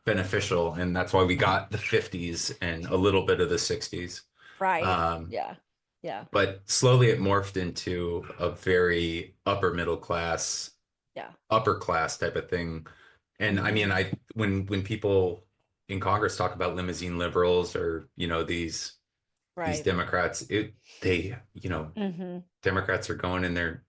beneficial, and that's why we got the 50s and a little bit of the 60s. Right. Um, Yeah. Yeah. but slowly it morphed into a very upper middle class, Yeah. upper class type of thing. And I mean, Hmm. when people in Congress talk about limousine liberals or these Right. Democrats, they Hmm. Democrats are going in there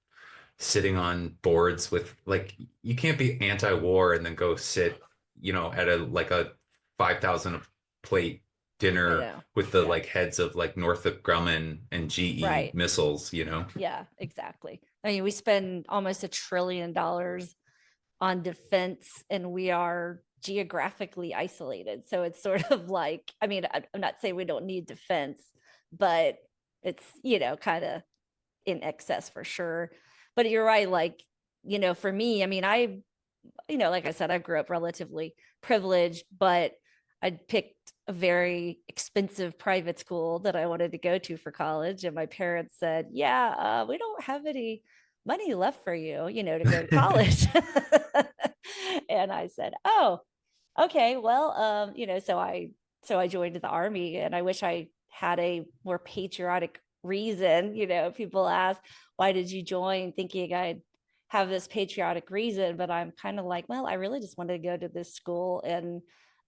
sitting on boards with like you can't be anti-war and then go sit, at a 5,000 plate I dinner know. with the Yeah. like heads of like Northrop Grumman and GE Right. missiles. Yeah, exactly. I mean, we spend almost $1 trillion on defense and we are geographically isolated. So it's sort of like, I mean, I'm not saying we don't need defense, but it's, kind of in excess for sure. But you're right. Like, for me, I mean, like I said, I grew up relatively privileged, but I'd picked a very expensive private school that I wanted to go to for college. And my parents said, yeah, we don't have any money left for you, to go to college. And I said, oh, okay, well, so I so I joined the army, and I wish I had a more patriotic reason. People ask, why did you join, thinking I'd have this patriotic reason, but I'm kind of like, well, I really just wanted to go to this school, and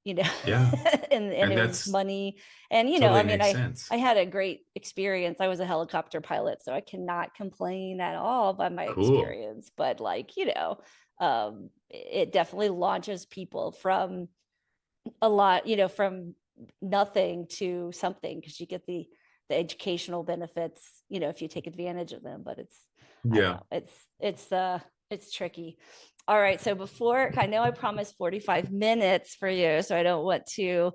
you know Yeah. and And it was that's money, and I totally mean, makes I sense. had a great experience. I was a helicopter pilot, so I cannot complain at all by my Cool. experience, but like, it definitely launches people from a lot, from nothing to something, because you get the educational benefits, if you take advantage of them. But I don't Yeah. know, it's tricky. All right, so before, I know I promised 45 minutes for you, so I don't want to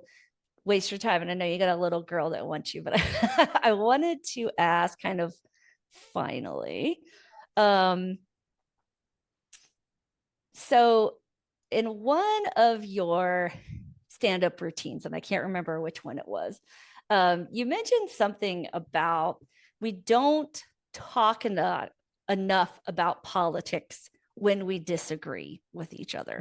waste your time, and I know you got a little girl that wants you, but I wanted to ask, kind of finally, um so in one of your stand-up routines, and I can't remember which one it was, you mentioned something about, we don't talk enough about politics when we disagree with each other.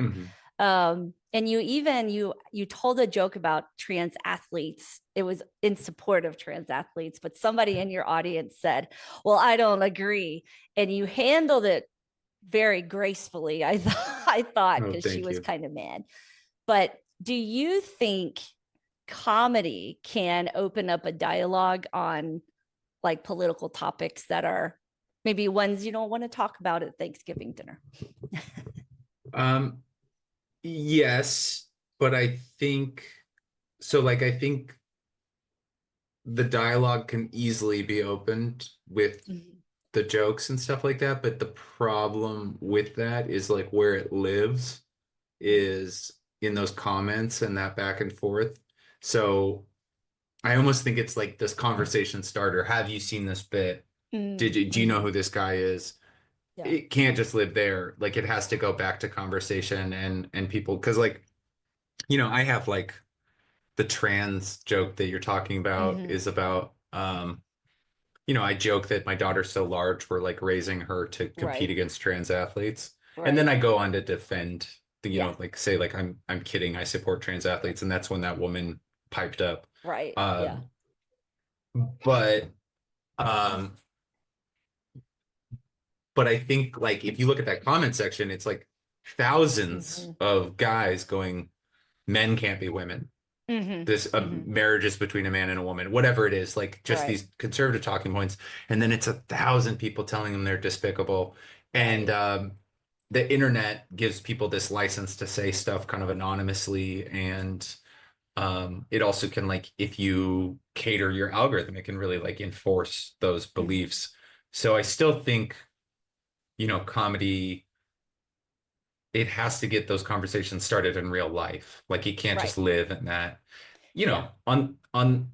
Hmm. And you told a joke about trans athletes. It was in support of trans athletes, but somebody in your audience said, well, I don't agree. And you handled it very gracefully, I thought, Oh, because she thank was you. kind of mad. But do you think comedy can open up a dialogue on like political topics that are maybe ones you don't want to talk about at Thanksgiving dinner? Um, yes, but I think so. Like, I think the dialogue can easily be opened with Mhm. the jokes and stuff like that. But the problem with that is like where it lives is in those comments and that back and forth. So I almost think it's like this conversation starter. Have you seen this bit? Do you know Mm-hmm. who this guy is? Yeah. It can't just live there. Like it has to go back to conversation and people because like, I have like the trans joke that you're talking about Mm-hmm. is about I joke that my daughter's so large, we're like raising her to compete Right. against trans athletes. And then Right. I go on to defend Yeah. like say like I'm kidding, I support trans athletes, and that's when that woman piped up. Right. Yeah. Um, but um, but I think like if you look at that comment section, it's like thousands Mm-hmm. of guys going, men can't be women. This Mm-hmm. Mm-hmm. marriage is between a man and a woman, whatever it is, like just Right. these conservative talking points. And then it's 1,000 people telling them they're despicable. And Right. the internet gives people this license to say stuff kind of anonymously. And it also can like, if you cater your algorithm, it can really like enforce those Mm-hmm. beliefs. So I still think, comedy, it has to get those conversations started in real life. Like you can't Right. just live in that, Yeah. on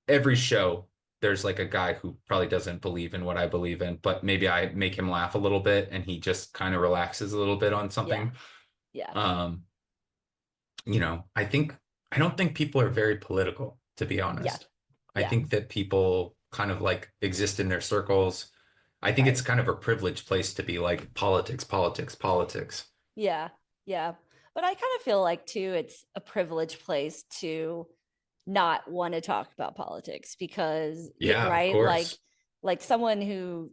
every show, there's like a guy who probably doesn't believe in what I believe in, but maybe I make him laugh a little bit and he just kind of relaxes a little bit on Yeah. something. Yeah. Um, I don't think people are very political, to be Yeah. honest. I Yeah. think that people kind of like exist in their circles. I think it's Right. kind of a privileged place to be like politics, politics, politics. Yeah. Yeah. But I kind of feel like too, it's a privileged place to not want to talk about politics, because Yeah, of right, course. like someone who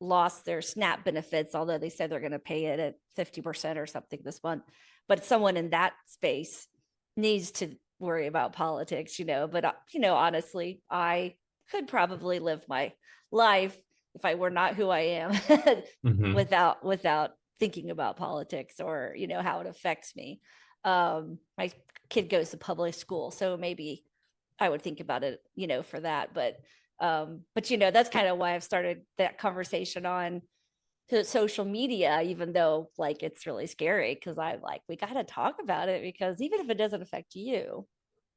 lost their SNAP benefits, although they said they're going to pay it at 50% or something this month, but someone in that space needs to worry about politics, but honestly, I could probably live my life if I were not who I am Hmm. without thinking about politics, or how it affects me. My kid goes to public school, so maybe I would think about it, for that. But that's kind of why I've started that conversation on to social media, even though like it's really scary, because I'm like, we got to talk about it, because even if it doesn't affect you,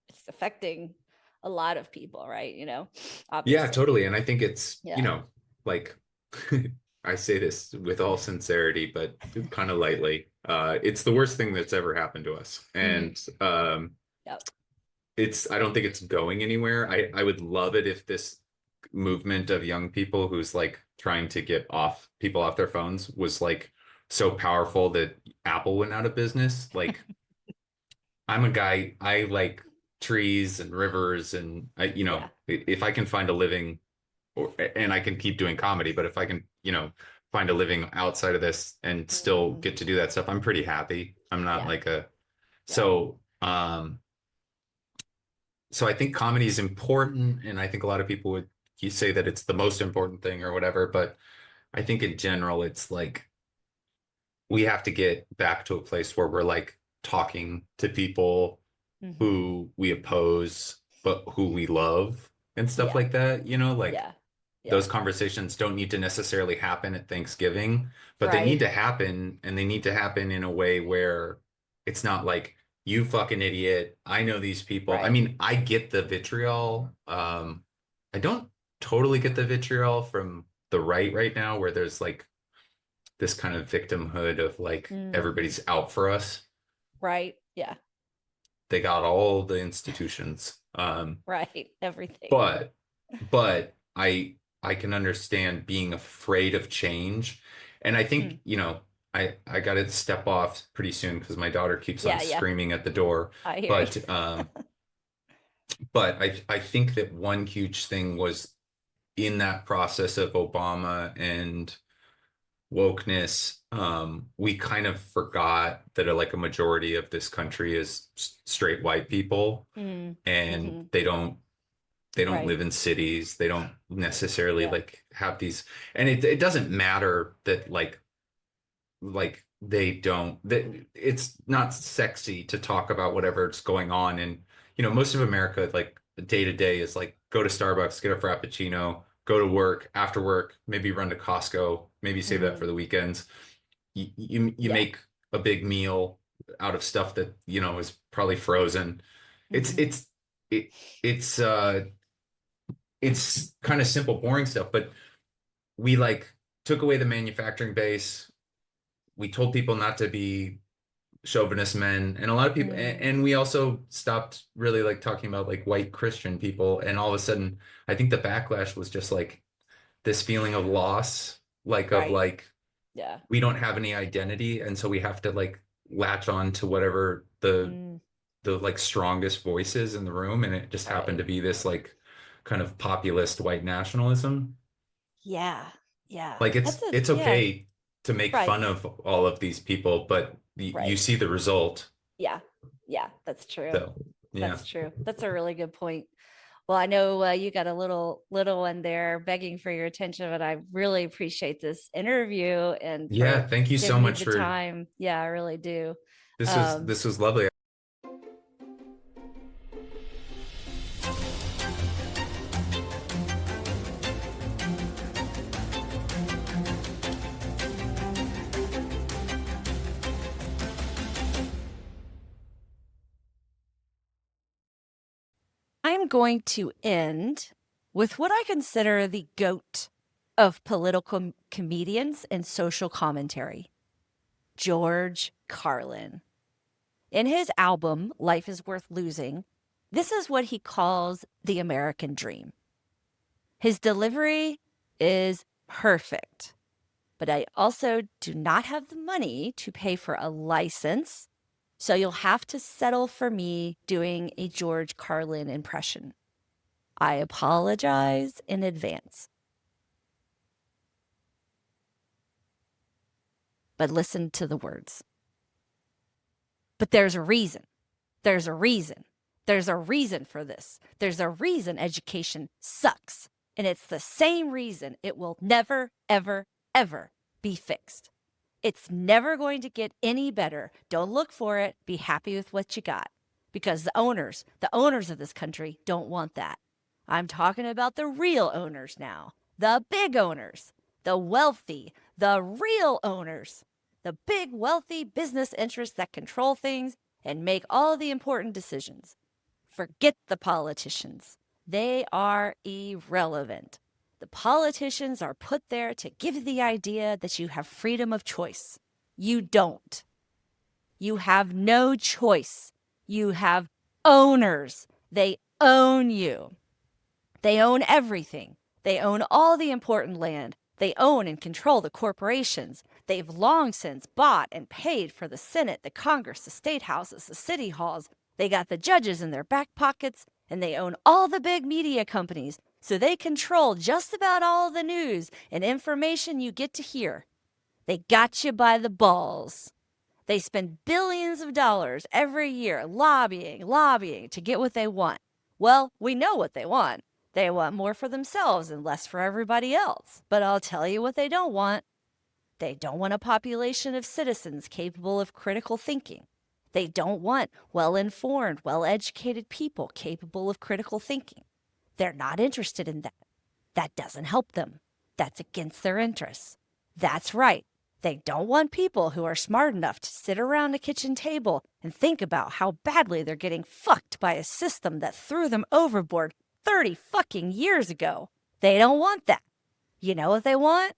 it's affecting a lot of people, right? Yeah, Obviously. totally. And I think it's, Yeah. like I say this with all sincerity, but kind of lightly. It's the worst thing that's ever happened to us. Mm-hmm. And Yep. I don't think it's going anywhere. I would love it if this movement of young people who's like trying to get people off their phones was like so powerful that Apple went out of business. Like I'm a guy, I like trees and rivers, and Yeah. if I can find a living, and I can keep doing comedy, but if I can, find a living outside of this and still Mhm. get to do that stuff, I'm pretty happy. I'm not Yeah. like a Yeah. so so I think comedy is important, and I think a lot of people would you say that it's the most important thing or whatever, but I think in general it's like we have to get back to a place where we're like talking to people Mhm. who we oppose but who we love and stuff Yeah. like that, like Yeah. Yeah. those conversations don't need to necessarily happen at Thanksgiving, but they need Right. to happen, and they need to happen in a way where it's not like you fucking idiot. I know these people. I Right. mean, I get the vitriol. I don't totally get the vitriol from the right now, where there's like this kind of victimhood of like Mhm. everybody's out for us. Right. Yeah. They got all the institutions. Right. Everything. But but I can understand being afraid of change. And I Mm. think, I got to step off pretty soon because my daughter keeps on Yeah. Yeah. screaming at the door. I hear you. But I think that one huge thing was in that process of Obama and wokeness, we kind of forgot that like a majority of this country is straight white people, Mm. and Mhm. they don't Right. live in cities. They don't necessarily Yeah. like have these, and it doesn't matter that like they don't that it's not sexy to talk about whatever's going on. And most of America, like day to day, is like go to Starbucks, get a frappuccino, go to work, after work maybe run to Costco, maybe save that for Mhm. the weekends. You Yeah. make a big meal out of stuff that is probably frozen. it's Mhm. it's it, it's it's kind of simple, boring stuff, but we like took away the manufacturing base. We told people not to be chauvinist men, and a lot of people, Mm. and we also stopped really like talking about like white Christian people. And all of a sudden, I think the backlash was just like this feeling of loss, like of Right. like Yeah. we don't have any identity, and so we have to like latch on to whatever Mm. the like strongest voices in the room, and it just happened Right. to be this like kind of populist white nationalism. Yeah. Yeah. Like That's a it's yeah. okay to make Right. fun of all of these people, but you Right. see the result. Yeah. Yeah. That's true. So yeah. That's true. That's a really good point. Well, I know you got a little one there begging for your attention, but I really appreciate this interview and for Yeah, thank you so giving me much the for time. Yeah, I really do. this was Um, this was lovely. I'm going to end with what I consider the GOAT of political comedians and social commentary, George Carlin. In his album, Life is Worth Losing, this is what he calls the American dream. His delivery is perfect, but I also do not have the money to pay for a license, so you'll have to settle for me doing a George Carlin impression. I apologize in advance. But listen to the words. But there's a reason. There's a reason. There's a reason for this. There's a reason education sucks. And it's the same reason it will never, ever, ever be fixed. It's never going to get any better. Don't look for it. Be happy with what you got. Because the owners of this country don't want that. I'm talking about the real owners now, the big owners, the wealthy, the real owners, the big, wealthy business interests that control things and make all the important decisions. Forget the politicians. They are irrelevant. The politicians are put there to give you the idea that you have freedom of choice. You don't. You have no choice. You have owners. They own you. They own everything. They own all the important land. They own and control the corporations. They've long since bought and paid for the Senate, the Congress, the state houses, the city halls, They got the judges in their back pockets, and they own all the big media companies, so they control just about all the news and information you get to hear. They got you by the balls. They spend billions of dollars every year lobbying to get what they want. Well, we know what they want. They want more for themselves and less for everybody else. But I'll tell you what they don't want. They don't want a population of citizens capable of critical thinking. They don't want well-informed, well-educated people capable of critical thinking. They're not interested in that. That doesn't help them. That's against their interests. That's right. They don't want people who are smart enough to sit around a kitchen table and think about how badly they're getting fucked by a system that threw them overboard 30 fucking years ago. They don't want that. You know what they want?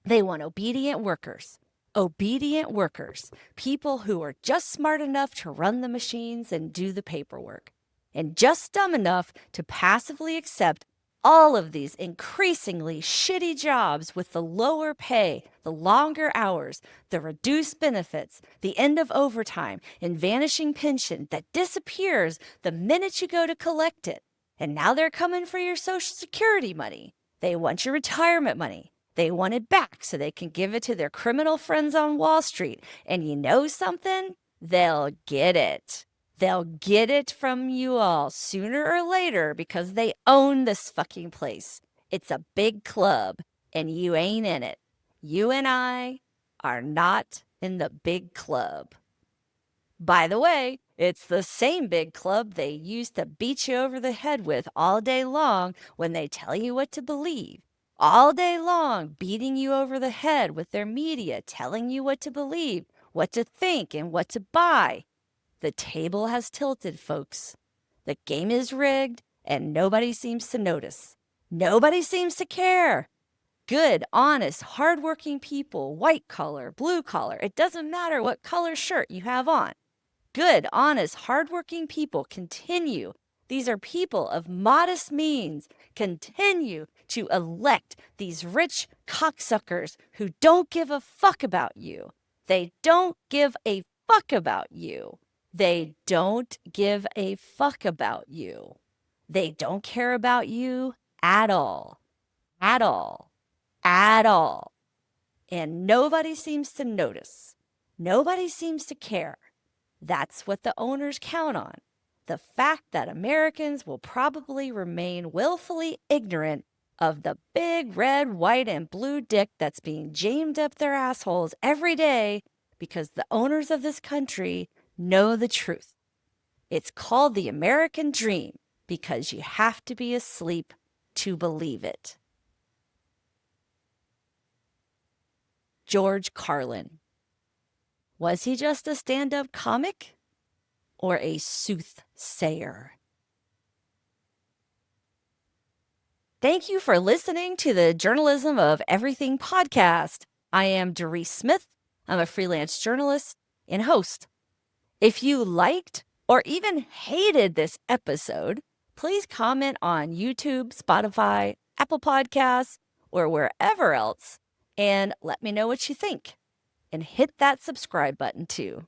They want obedient workers. Obedient workers. People who are just smart enough to run the machines and do the paperwork, and just dumb enough to passively accept all of these increasingly shitty jobs with the lower pay, the longer hours, the reduced benefits, the end of overtime, and vanishing pension that disappears the minute you go to collect it. And now they're coming for your Social Security money. They want your retirement money. They want it back so they can give it to their criminal friends on Wall Street. And you know something? They'll get it. They'll get it from you all sooner or later because they own this fucking place. It's a big club, and you ain't in it. You and I are not in the big club. By the way, it's the same big club they used to beat you over the head with all day long when they tell you what to believe. All day long, beating you over the head with their media, telling you what to believe, what to think, and what to buy. The table has tilted, folks. The game is rigged, and nobody seems to notice. Nobody seems to care. Good, honest, hardworking people, white collar, blue collar, it doesn't matter what color shirt you have on. Good, honest, hardworking people continue. These are people of modest means, continue to elect these rich cocksuckers who don't give a fuck about you. They don't give a fuck about you. They don't give a fuck about you. They don't care about you at all. At all. At all. And nobody seems to notice. Nobody seems to care. That's what the owners count on. The fact that Americans will probably remain willfully ignorant of the big red, white, and blue dick that's being jammed up their assholes every day because the owners of this country know the truth. It's called the American dream because you have to be asleep to believe it. George Carlin. Was he just a stand-up comic or a soothsayer? Thank you for listening to the Journalism of Everything podcast. I am Darisse Smith. I'm a freelance journalist and host. If you liked or even hated this episode, please comment on YouTube, Spotify, Apple Podcasts, or wherever else, and let me know what you think. And hit that subscribe button too.